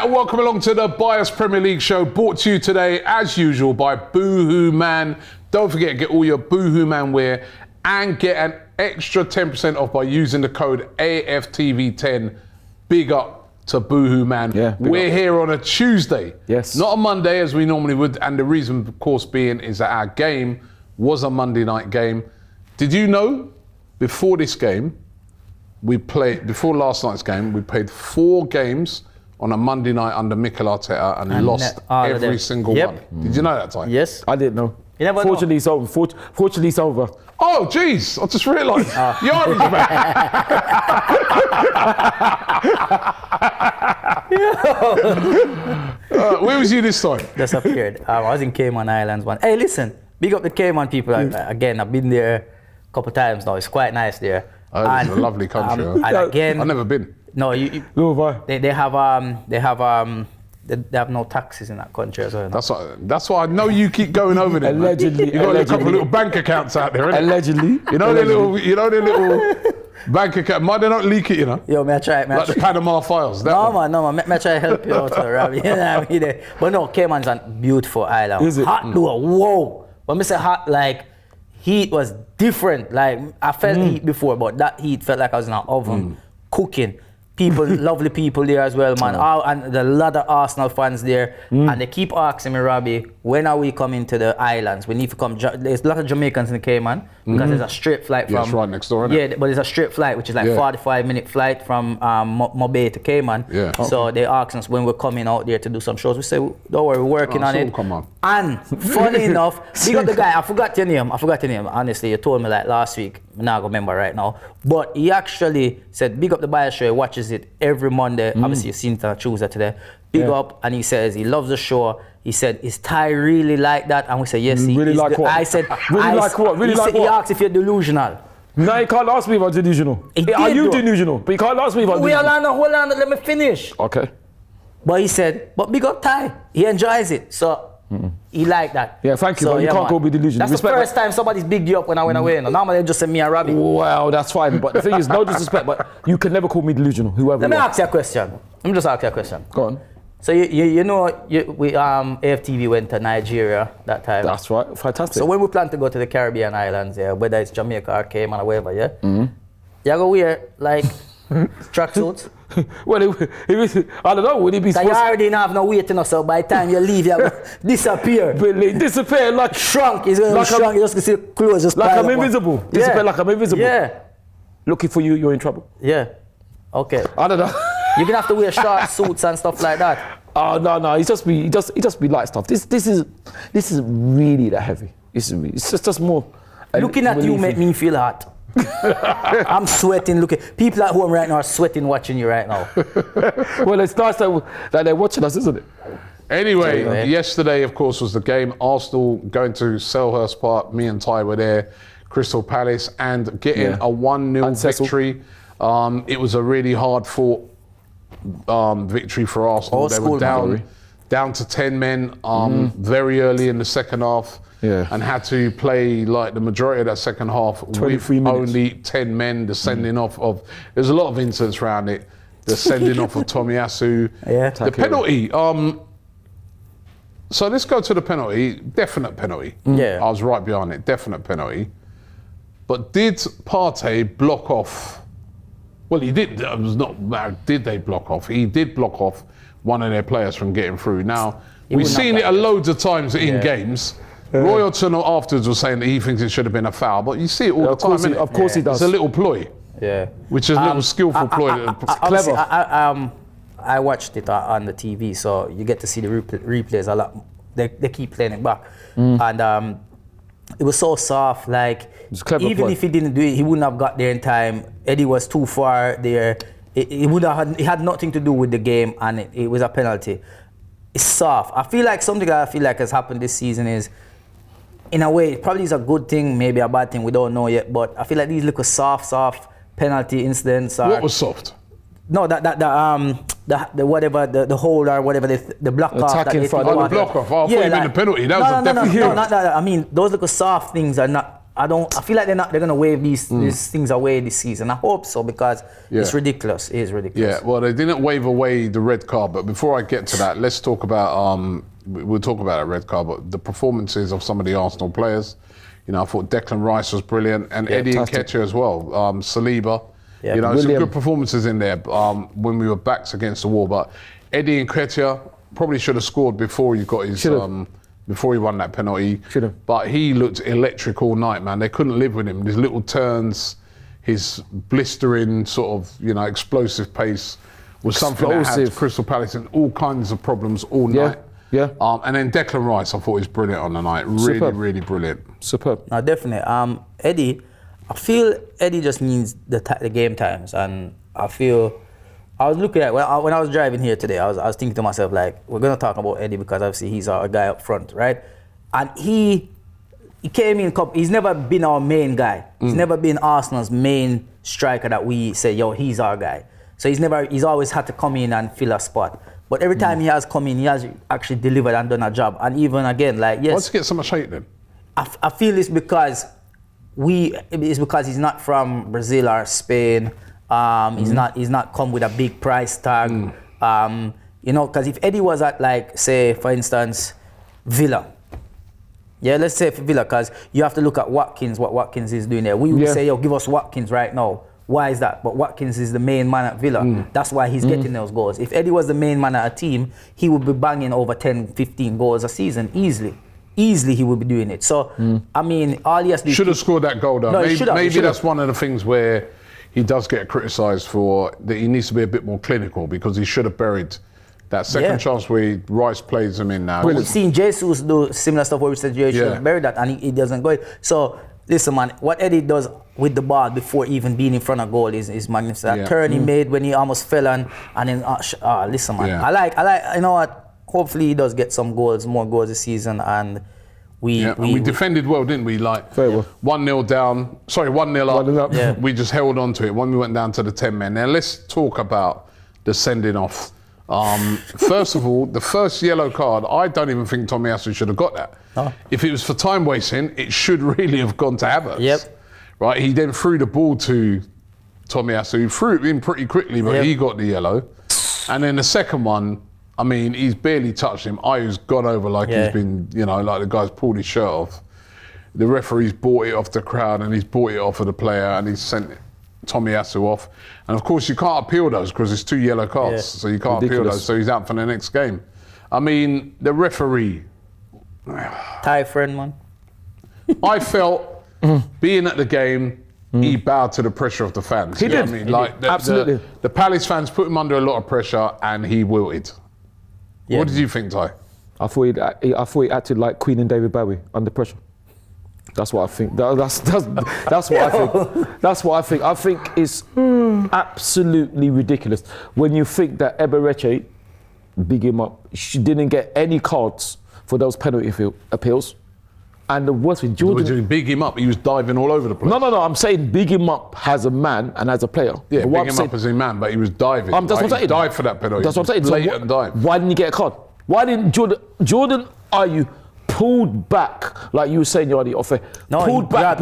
and welcome along to the Bias Premier League show, brought to you today, as usual, by Boohoo Man. Don't forget, get all your Boohoo Man wear and get an extra 10% off by using the code AFTV10. Big up to Boohoo Man. Yeah, we're here on a Tuesday, yes, not a Monday as we normally would, and the reason, of course, being is that our game was a Monday night game. Did you know, before this game, before last night's game, we played 4 games on a Monday night under Mikel Arteta and lost every single one. Did you know that, Ty? Yes. I didn't know. You never Fortunately, it's over. Fortunately, it's over. Oh, jeez, I just realised. Yari's back. Where was you this time? Disappeared. I was in Cayman Islands one. Hey, listen, big up the Cayman people. Again, I've been there a couple of times now. It's quite nice there. Oh, it's a lovely country. And again, I've never been. No, they have no taxes in that country as well. That's why I know you keep going over there. Allegedly, you got a couple of little bank accounts out there, innit? Allegedly. You know their little bank account. Might they not leak it, you know? Yo, may I try it, man? Like the Panama Files. No, man. May I try to help you out, Robbie? You know what I mean? But no, Cayman's a beautiful island. Is it? Hot, though. Whoa. When I say hot, like, heat was different. Like, I felt heat before, but that heat felt like I was in an oven cooking. People, lovely people there as well, man. And a lot of Arsenal fans there. And they keep asking me, Robbie, when are we coming to the islands? We need to come. There's a lot of Jamaicans in the Cayman because there's a straight flight from. Yeah, it's right next door, isn't it? Yeah, but there's a straight flight, which is like 45-minute flight from Mobay to Cayman. Yeah. So they asked us when we're coming out there to do some shows. We say, don't worry, we're working on it. Come on. And funny enough, big up the guy. I forgot your name. Honestly, you told me like last week. I'm not gonna remember right now. But he actually said, big up the Bias show. He watches it every Monday. Obviously, you've seen it on Tuesday today. Big up, and he says he loves the show. He said, is Ty really like that? And we said, yes, he really is. Like what? I said, really like what? Really like what? He asked if you're delusional. No, you can't ask me if I'm delusional. Are you delusional? But you can't ask me if I'm delusional. Hold on, let me finish. Okay. But he said, but big up Ty. He enjoys it. So he liked that. Yeah, thank you, so, but you can't go be delusional. That's the first time somebody's bigged you up when I went away. Normally they just say me and Robbie. Well, that's fine. But the thing is, no disrespect, but you can never call me delusional, whoever Let me you are. ask you a question. Let me just ask you a question. Go on. So you know, AFTV went to Nigeria that time. That's right. Fantastic. So when we plan to go to the Caribbean islands, whether it's Jamaica or Cayman or wherever, you go wear like tracksuits. Well, I don't know. Would it be You supposed already don't have no waiting us, so by the time you leave, you disappear. to disappear like Shrunk. He's going to shrunk. You're just going to see clothes just like pile I'm up. invisible? Disappear like I'm invisible? Yeah. Looking for you, you're in trouble. Yeah. Okay. I don't know. You're gonna have to wear short suits and stuff like that. Oh no, it just be light stuff. This is really that heavy. It's just more. Looking at you make me feel hot. I'm sweating looking. People at home right now are sweating watching you right now. Well, it's nice that they're watching us, isn't it? Anyway, yesterday, of course, was the game. Arsenal going to Selhurst Park. Me and Ty were there. Crystal Palace and getting a 1-0 victory. It was a really hard fought victory for Arsenal. They were down to 10 men very early in the second half and had to play like the majority of that second half with only 10 men. The sending off of, there's a lot of incidents around it. The sending off of Tomiyasu. The penalty. So let's go to the penalty. Definite penalty. I was right behind it. Definite penalty. But did Partey block off? Well, he did. It was not. Did they block off? He did block off one of their players from getting through. Now we've seen it loads of times in games. Roy Hodgson afterwards was saying that he thinks it should have been a foul, but you see it all the time. Innit? Of course he does. It's a little ploy. Which is a little skillful ploy. Clever. I watched it on the TV, so you get to see the replays a lot. They keep playing it back, and it was so soft. Like even if he didn't do it, he wouldn't have got there in time. Eddie was too far there. It had nothing to do with the game, and it was a penalty. It's soft. I feel like something that has happened this season is, in a way, it probably is a good thing, maybe a bad thing. We don't know yet, but I feel like these little soft penalty incidents. What was soft? No, the whatever the hold or whatever the block off. Attacking the block off. I thought you meant the penalty. That was definitely. No, not that. I mean, those little soft things are not I feel like they're gonna waive these things away this season. I hope so, because it's ridiculous. It is ridiculous. Yeah, well, they didn't waive away the red card, but before I get to that, let's talk about we'll talk about a red card, but the performances of some of the Arsenal players. You know, I thought Declan Rice was brilliant, and Eddie Nketiah as well. Saliba. You know, some good performances in there when we were backs against the wall. But Eddie Nketiah probably should have scored before he got his before he won that penalty. But he looked electric all night, man. They couldn't live with him. His little turns, his blistering sort of, you know, explosive pace was something that had Crystal Palace in all kinds of problems all night. Yeah. And then Declan Rice, I thought was brilliant on the night. Really brilliant. Superb. No, definitely. Eddie, I feel Eddie just needs the game times, and I feel I was looking at when I was driving here today. I was thinking to myself, like, we're gonna talk about Eddie because obviously he's our guy up front, right? And he came in. He's never been our main guy. He's never been Arsenal's main striker that we say, yo, he's our guy. So he's always had to come in and fill a spot. But every time he has come in, he has actually delivered and done a job. And even again, like, yes. Why's he get so much hate then? I feel it's because he's not from Brazil or Spain. He's not come with a big price tag. You know, because if Eddie was at, like, say, for instance, Villa. Yeah, let's say for Villa, because you have to look at Watkins, what Watkins is doing there. We would say, yo, give us Watkins right now. Why is that? But Watkins is the main man at Villa. That's why he's getting those goals. If Eddie was the main man at a team, he would be banging over 10, 15 goals a season easily. Easily he would be doing it. So, I mean, all he has to do... Should have scored that goal, though. No, maybe that's one of the things where he does get criticised for, that he needs to be a bit more clinical, because he should have buried that second chance where Rice plays him in now. We've seen Jesus do similar stuff where we said, you should have buried that, and he doesn't go. So, listen, man, what Eddie does with the ball before even being in front of goal is magnificent. That turn he made when he almost fell on, and then, listen, man, I like, you know what? Hopefully he does get some goals, more goals this season, and we defended well, didn't we? Like, very well. 1-0 down, sorry, 1-0 up. Yeah. We just held on to it when we went down to the 10 men. Now let's talk about the sending off. First of all, the first yellow card, I don't even think Tomiyasu should have got that. Oh. If it was for time wasting, it should really have gone to Havertz. Yep. Right, he then threw the ball to Tomiyasu. He threw it in pretty quickly, but he got the yellow. And then the second one, I mean, he's barely touched him. Ayu's gone over like he's been, you know, like the guy's pulled his shirt off. The referee's bought it off the crowd, and he's bought it off of the player, and he's sent Tomiyasu off. And of course, you can't appeal those because it's 2 yellow cards, so you can't appeal those. So he's out for the next game. I mean, the referee. Thai friend, man. I felt being at the game, he bowed to the pressure of the fans. He did. I mean, like Absolutely. The Palace fans put him under a lot of pressure, and he wilted. Yeah. What did you think, Ty? I thought he acted like Queen and David Bowie under pressure. That's what I think. That's what I think. That's what I think. I think it's absolutely ridiculous when you think that Eberechi, big him up, she didn't get any cards for those penalty appeals. And the worst with Jordan... Big him up, he was diving all over the place. No, I'm saying big him up as a man and as a player. Yeah, big him up as a man, but he was diving. That's what I'm saying. He dived for that penalty. That's what I'm saying. Blatant dive. Why didn't he get a card? Why didn't Jordan Ayew pulled back, like you were saying, Yardi, off pulled back.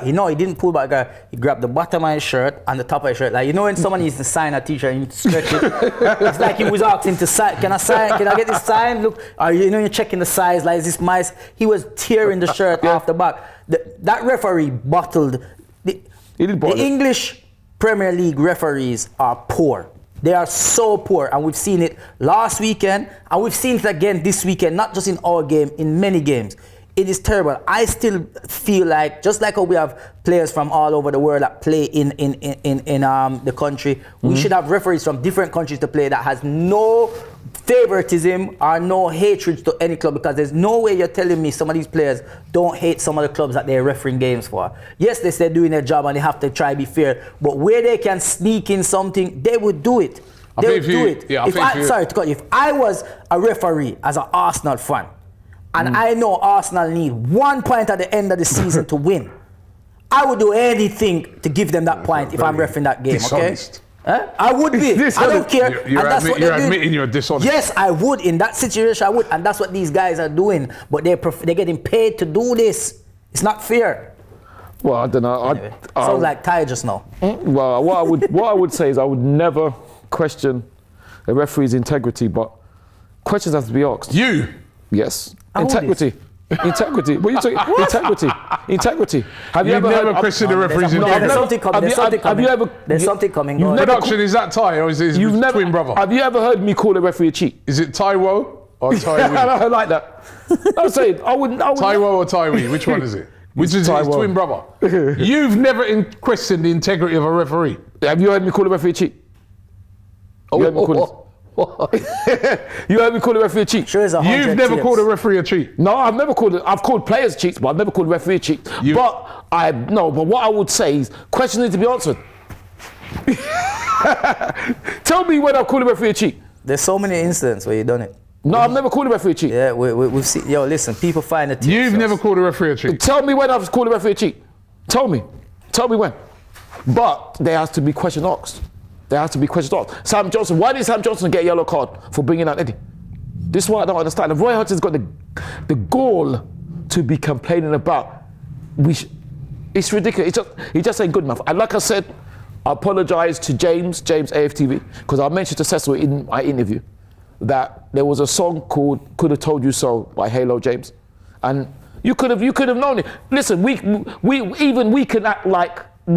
He didn't pull back. He grabbed the bottom of his shirt and the top of his shirt. Like, you know when someone needs to sign a t-shirt and you need to stretch it? It's like he was asking to sign. Can I get this signed? Look, you're checking the size. Like, is this my... He was tearing the shirt off the back. That referee bottled... The English Premier League referees are poor. They are so poor, and we've seen it last weekend, and we've seen it again this weekend, not just in our game, in many games. It is terrible. I still feel like, just like how we have players from all over the world that play in the country, we should have referees from different countries to play that has no favoritism or no hatred to any club, because there's no way you're telling me some of these players don't hate some of the clubs that they're refereing games for. Yes, they're doing their job and they have to try to be fair, but where they can sneak in something, they would do it. They would do it. If I was a referee as an Arsenal fan, and I know Arsenal need 1 point at the end of the season to win, I would do anything to give them that point if I'm refereeing that game, dishonest. Okay? I would be. I don't care. You're admitting you're dishonest. Yes, I would. In that situation, I would. And that's what these guys are doing. But they're getting paid to do this. It's not fair. Well, I don't know. Anyway, sounds like Ty just now. Well, what I would say is I would never question a referee's integrity, but questions have to be asked. You? Yes. Integrity. Integrity. What are you talking? Integrity. Integrity. Have you You've ever never heard, questioned the referee's integrity? There's something coming. There's something coming. Production, is that Ty or is it his twin brother? Have you ever heard me call a referee a cheat? Is it Taiwo or Taiwi? I like that. I'm saying I wouldn't. Taiwo or Taiwi? Which one is it? Which is his twin brother? You've never questioned the integrity of a referee. Have you heard me call a referee a cheat? You heard me call a referee a cheat? Sure, you've never called a referee a cheat? No, I've never called it. I've called players cheats, but I've never called a referee a cheat. But what I would say is questions need to be answered. Tell me when I've called a referee a cheat. There's so many incidents where you've done it. No, I've never called a referee a cheat. Yeah, we've seen. Yo, listen, people find it. You've never called a referee a cheat? Tell me when I've called a referee a cheat. Tell me when. But there has to be question asked. There has to be questions asked. Sam Johnson, why did Sam Johnson get a yellow card for bringing out Eddie? This is what I don't understand. If Roy Hodgson's got the gall to be complaining about, it's ridiculous. He just ain't good enough. And like I said, I apologise to James AFTV, because I mentioned to Cecil in my interview that there was a song called "Could Have Told You So" by Halo James, and you could have known it. Listen, we can act like. I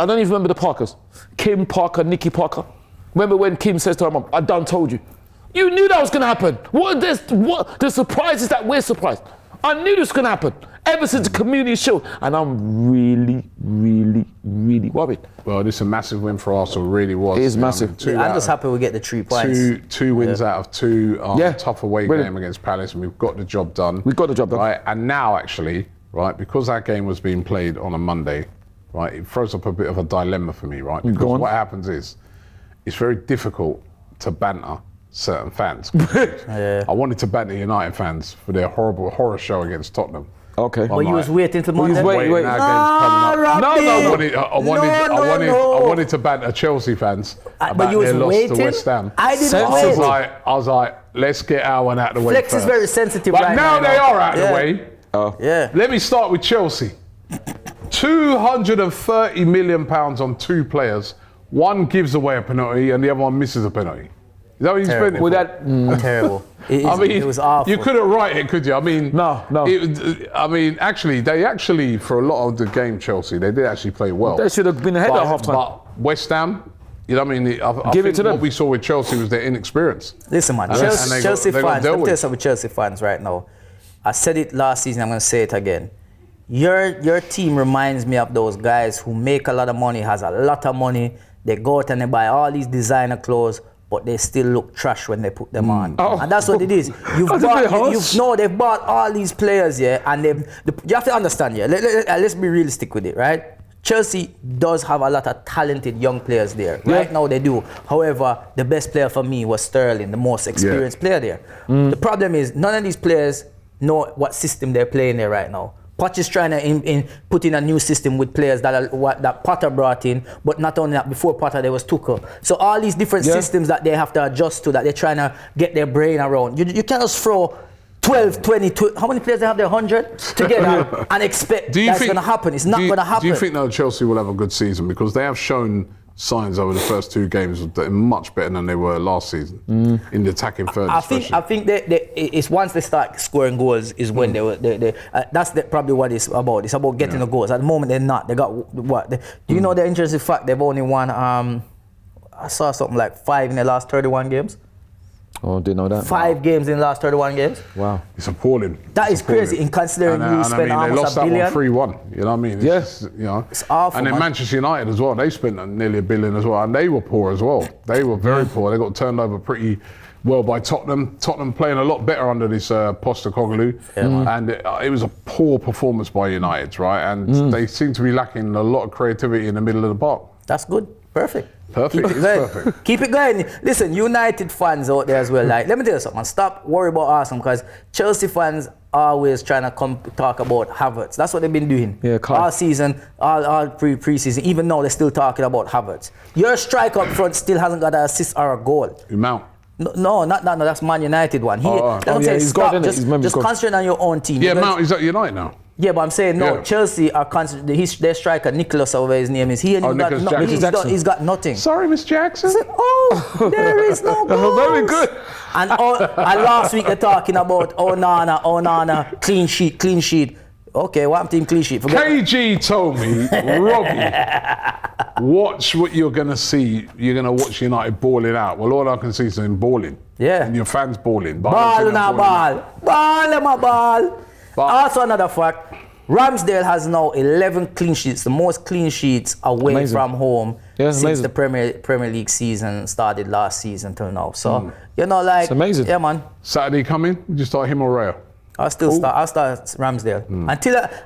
don't even remember the Parkers. Kim Parker, Nikki Parker. Remember when Kim says to her mum, "I done told you." You knew that was going to happen. What the surprise is that we're surprised. I knew this was going to happen ever since the community show, and I'm really, really, really worried. Well, this is a massive win for Arsenal. Really was. It is massive. I'm just happy we get the 3 points. Two wins out of 2. Tough away game against Palace, and we've got the job done. We've got the job done. Right, and now actually, right, because that game was being played on a Monday, right, it throws up a bit of a dilemma for me, right? Because what happens is, it's very difficult to banter certain fans. I wanted to banter United fans for their horrible horror show against Tottenham. Okay. But you was waiting till Monday. I wanted to banter Chelsea fans about their loss to West Ham. I didn't wait. I was like, let's get our one out of the way Flex first. is very sensitive but right now. now They are out of the way. Yeah. Let me start with Chelsea. £230 million on 2 players. One gives away a penalty and the other one misses a penalty. Is that what you spent it for? Terrible. It was awful. You couldn't write it, could you? I mean, no. Actually, for a lot of the game, Chelsea, they did actually play well. They should have been ahead at half time. But West Ham, you know what I mean? I think what we saw with Chelsea was their inexperience. Listen, man, Chelsea fans, let me tell you something with Chelsea fans right now. I said it last season, I'm going to say it again. Your team reminds me of those guys who make a lot of money, has a lot of money, they go out and they buy all these designer clothes, but they still look trash when they put them on. And that's what it is. They've bought all these players, and you have to understand, let's be realistic with it, right? Chelsea does have a lot of talented young players there. Right now they do. However, the best player for me was Sterling, the most experienced player there. The problem is none of these players know what system they're playing there right now. Poch is trying to put in a new system with players that Potter brought in, but not only that, before Potter there was Tuchel. So all these different systems that they have to adjust to, that they're trying to get their brain around. You can't just throw 12, 20, how many players they have there? 100 together and expect that's going to happen. It's not going to happen. Do you think that Chelsea will have a good season? Because they have shown signs over the first 2 games that they're much better than they were last season in the attacking third. I think it's once they start scoring goals is when that's probably what it's about. It's about getting the goals. At the moment they're not. They got what? Do you know the interesting fact? They've only won. I saw something like 5 in the last 31 games. Oh, didn't know that. 5 games in the last 31 games. Wow. It's appalling. That is crazy in considering you spent almost $1 billion. They lost that one 3-1. You know what I mean? Yes. It's awful. And then Manchester United as well. They spent nearly $1 billion as well. And they were poor as well. They were very poor. They got turned over pretty well by Tottenham. Tottenham playing a lot better under this Postecoglou. And it was a poor performance by United, right? And they seem to be lacking a lot of creativity in the middle of the park. That's good. Perfect. Perfect. Keep it going. Listen, United fans out there as well. Like, let me tell you something. Stop worrying about Arsenal, because Chelsea fans always trying to come talk about Havertz. That's what they've been doing all season, all pre-season. Even now, they're still talking about Havertz. Your striker up front still hasn't got an assist or a goal. Mount. No, not that's Man United one. He's got just concentrate on your own team. Yeah, Mount is at United now. Yeah, but I'm saying no. Chelsea are their striker Nicholas, over his name is. He's got nothing. Sorry, Miss Jackson. I said, oh, there is no goals. Very good. And last week they're talking about Onana, clean sheet. Okay, what team clean sheet? Forget KG told me, Robbie, watch what you're going to see. You're going to watch United balling out. Well, all I can see is them balling. Yeah. And your fans balling. Ball. Also another fact, Ramsdale has now 11 clean sheets, the most clean sheets away from home since the Premier League season started last season till now. So, it's amazing. Yeah, man. Saturday coming, you start him or Raya? I'll start Ramsdale.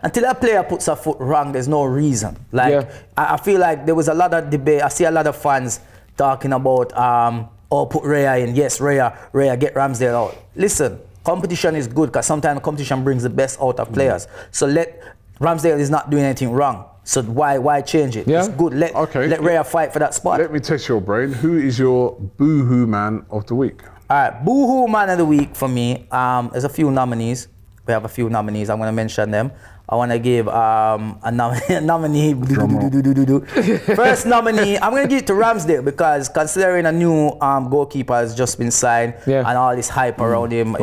Until a player puts a foot wrong, there's no reason. I feel like there was a lot of debate. I see a lot of fans talking about, put Raya in. Yes, Raya, get Ramsdale out. Listen, competition is good because sometimes competition brings the best out of players. So Ramsdale is not doing anything wrong. So why change it? Yeah. It's good. Let Raya fight for that spot. Let me test your brain. Who is your boohoo man of the week? All right, boohoo man of the week for me. There's a few nominees. We have a few nominees. I'm going to mention them. I want to give a nominee. First nominee, I'm going to give it to Ramsdale because considering a new goalkeeper has just been signed and all this hype around him,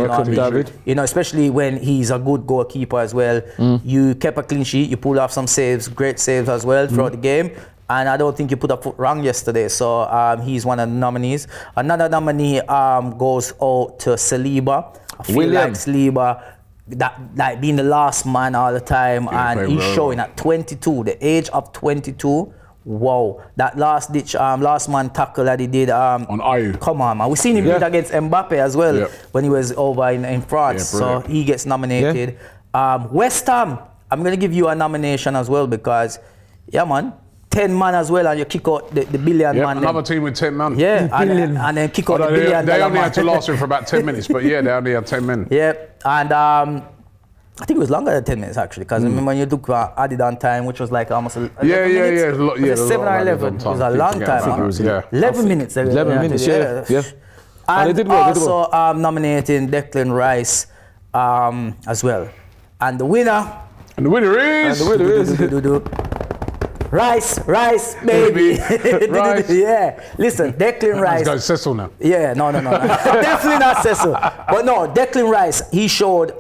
especially when he's a good goalkeeper as well. You kept a clean sheet, you pulled off some saves, great saves as well throughout the game. And I don't think you put a foot wrong yesterday. So he's one of the nominees. Another nominee goes out to Saliba. I feel like Saliba, like being the last man all the time, and he's showing at 22, the age of 22. Wow, that last man tackle that he did on Ayew. Come on, man. We seen him do it against Mbappe as well when he was over in France. So he gets nominated. West Ham, I'm gonna give you a nomination as well because, man. 10 man as well, and you kick out the billion man. Another team with 10 man. Yeah, and then kick out the billion. They only had to last him for about 10 minutes, but they only had 10 men. Yeah, and I think it was longer than 10 minutes actually, because I remember when you took added on time, which was like almost 11 minutes. 7 or 11. It was a long time. 11 minutes. 11 minutes, yeah. And also nominating Declan Rice as well. And the winner is... Rice, baby. Rice. Yeah. Listen, Declan Rice. Let's go Cecil now. Yeah, no. Definitely not Cecil. But no, Declan Rice, he showed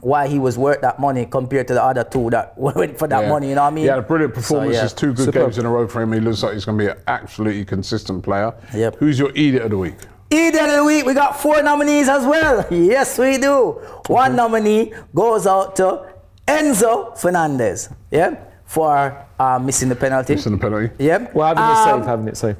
why he was worth that money compared to the other two that went for that money, you know what I mean? He had a brilliant performance. 2 good games in a row for him. He looks like he's going to be an absolutely consistent player. Yep. Who's your idiot of the week? Idiot of the week, we got 4 nominees as well. Yes, we do. One nominee goes out to Enzo Fernandez. Yeah. For missing the penalty. Yeah. Well, having it saved.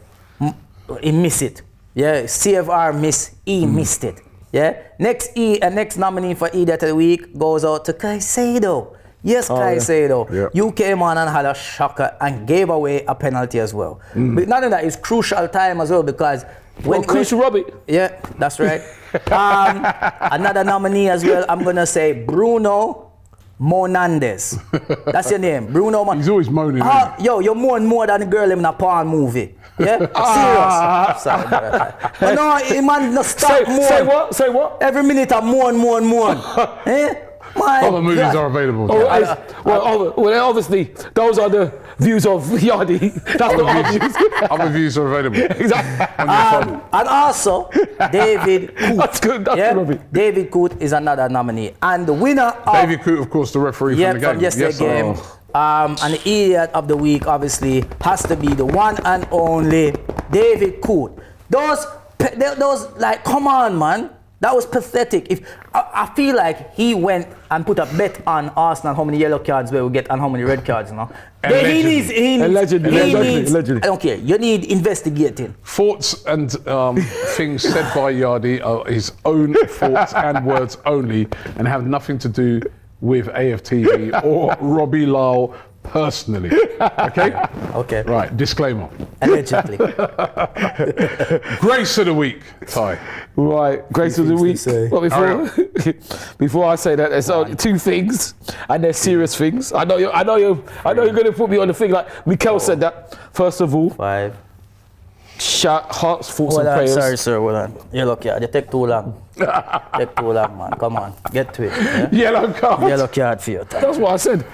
He missed it. Yeah. CFR miss. He missed it. Yeah. Next nominee for Idiot of the Week goes out to Caicedo. Yes, Caicedo. Yeah. You came on and had a shocker and gave away a penalty as well. But none of that is crucial time as well because crucial Robbie. Yeah, that's right. Another nominee as well. I'm gonna say Bruno Monandes. That's your name, Bruno. He's always moaning. You moan more than the girl in a porn movie. Yeah, serious. Sorry, but no, man, no stop moan. Say what? Every minute I moan. Other movies are available. Obviously, those are the views of Yardi. That's the views. Other views are available. Exactly. And also, David Coote. That's good, Robbie. David Coote is another nominee. And the winner of... David Coote, of course, the referee from the game. From yesterday's game. And the idiot of the week, obviously, has to be the one and only David Coote. Those, like, come on, man. That was pathetic. I feel like he went and put a bet on Arsenal how many yellow cards we will get and how many red cards, you know. Allegedly. I don't care. You need investigating. Thoughts and things said by Yardi are his own thoughts and words only and have nothing to do with AFTV or Robbie Lyle personally. Okay? Okay. Right, disclaimer. Allegedly. Grace of the week, Ty. Right, grace of the week. Well, before I say that, there's only 2 things, and they're serious things. I know you're going to put me on the thing like Mikel said that. First of all, 5. shout, hearts, thoughts, Hold and on, prayers. sorry, sir, hold on. Yellow card, you take too long. Take too long, man. Come on, get to it. Yeah? Yellow card. Yellow card for your time. That's what I said.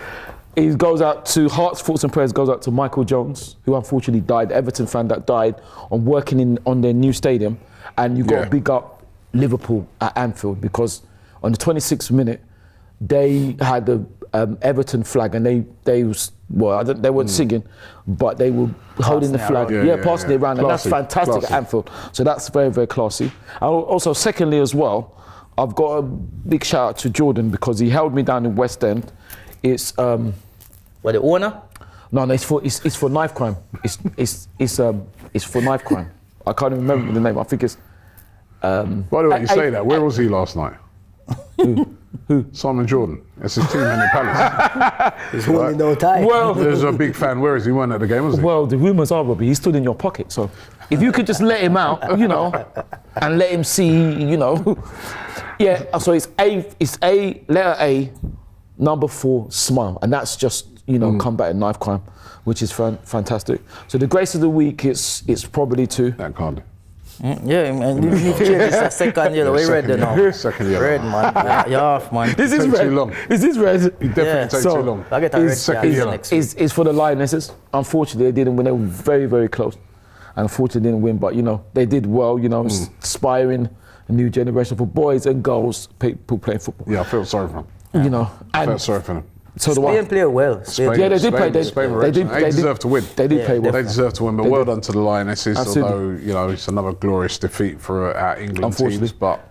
It goes out to hearts, thoughts, and prayers. Goes out to Michael Jones, who unfortunately died. The Everton fan that died on working on their new stadium. And you got to big up Liverpool at Anfield, because on the 26th minute they had the Everton flag, and they weren't singing, but they were holding the flag, passing it around, and that's fantastic at Anfield. So that's very, very classy. And also, secondly, as well, I've got a big shout out to Jordan, because he held me down in West End. It's What, the owner? No, it's for knife crime. It's for knife crime. I can't even remember the name. I think it's. By the way, you say that. Where was he last night? Who? Simon Jordan. That's his team in the Palace. He's holding no tie. Well, there's a big fan. Where is he? Weren't at the game, was he? Well, the rumours are, Robbie, he stood in your pocket. So if you could just let him out, and let him see, Yeah. So it's A, letter A, number 4, smile, and that's just combating knife crime, which is fantastic. So the grace of the week, it's probably 2. That card. Yeah, man. It's a second yellow. We red now. Second yellow. Red, man. You're off, man. This is red. Too long. Is this red? You definitely take too long. I get a red card next week. It's for the Lionesses. Unfortunately, they didn't win. They were very, very close. And unfortunately, didn't win. But, they did well, inspiring a new generation for boys and girls, people playing football. Yeah, I feel sorry for them. I feel sorry for them. So Spain play well. Spain, yeah, they did play. They deserve to win. They did play well. They deserve to win, but well done to the Lionesses. Absolutely. Although it's another glorious defeat for our England teams, but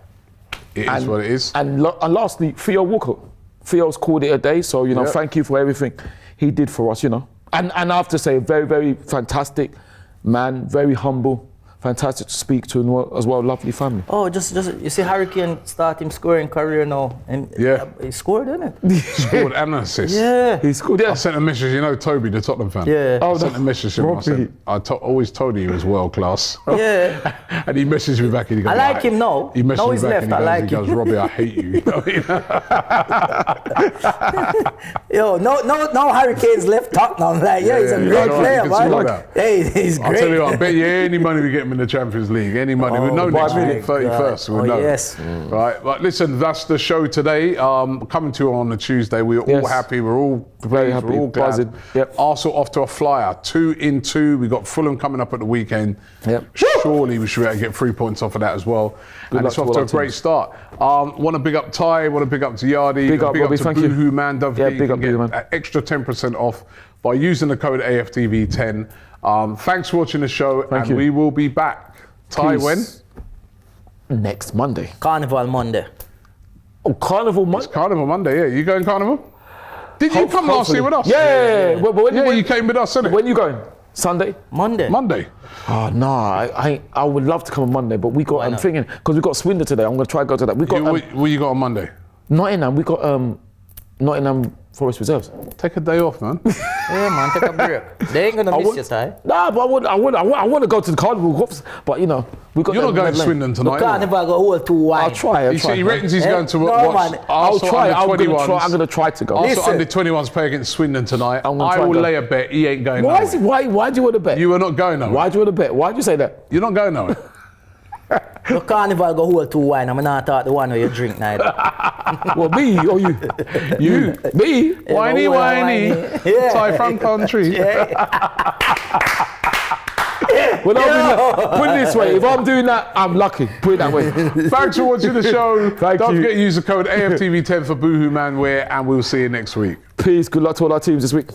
it is what it is. And lastly, Theo Walcott. Theo's called it a day, so thank you for everything he did for us. And I have to say, very, very fantastic man, very humble. Fantastic to speak to as well, lovely family. Oh, just you see Harry Kane start him scoring career now, and he scored, didn't it? Scored and an assist. Yeah, he scored. Yeah. I sent a message. Toby, the Tottenham fan. Yeah. I sent a message to him. Always told you he was world class. Yeah. And he messaged me back and he goes, I like him now. He messaged he's me back left. and he goes, Robbie, I hate you. Yo, no Harry Kane's left Tottenham. Like, he's a great player, man. Hey, he's great. I'll tell you what, I bet you any money we get him in the Champions League, any money. We know next week, 31st, we'll know. Yes. Right, but listen, that's the show today. Coming to you on a Tuesday. We're all happy, we're all very happy, we're all glad. Yep. Arsenal off to a flyer, 2-2. We've got Fulham coming up at the weekend. Yep. Surely we should be able to get 3 points off of that as well. And it's off to a great start. Want to big up Ty, want to big up to Yardi, big up Robbie, to thank Boohoo you. Man. Don't forget, you can get an extra 10% off by using the code AFTV10. Thanks for watching the show, and we will be back. Ty, when? Next Monday. Carnival Monday. Oh, Carnival Monday? It's Carnival Monday, yeah. You going Carnival? Did you come last year with us? Yeah. When you came with us, innit? When you going? Sunday? Monday. Oh, no. I would love to come on Monday, but we got, I'm thinking, because we got Swindon today, I'm going to try to go to that. We got. Where you got on Monday? Nottingham. We got Nottingham Forest Reserves. Take a day off, man. Yeah, man, take a break. They ain't gonna miss you, Ty. Nah, but I want to go to the Carnival, but we got. You're not going to Swindon tonight. The Carnival go hold 2-1. I'll try. You see, he reckons he's going to watch. I'll try. I'm gonna try to go. Also, under 21s play against Swindon tonight. I will lay a bet he ain't going nowhere. Why do you want to bet? You are not going nowhere. Why do you want to bet? Why do you say that? You're not going nowhere. The Carnival go hold 2-1. I'm not talk the one where you drink neither. Well, me or you? You? Me? Whiny. Yeah. Ty from country. Well, put it this way, if I'm doing that, I'm lucky. Put it that way. Thanks for watching the show. Don't forget to use the code AFTV10 for Boohoo Man Wear, and we'll see you next week. Peace. Good luck to all our teams this week.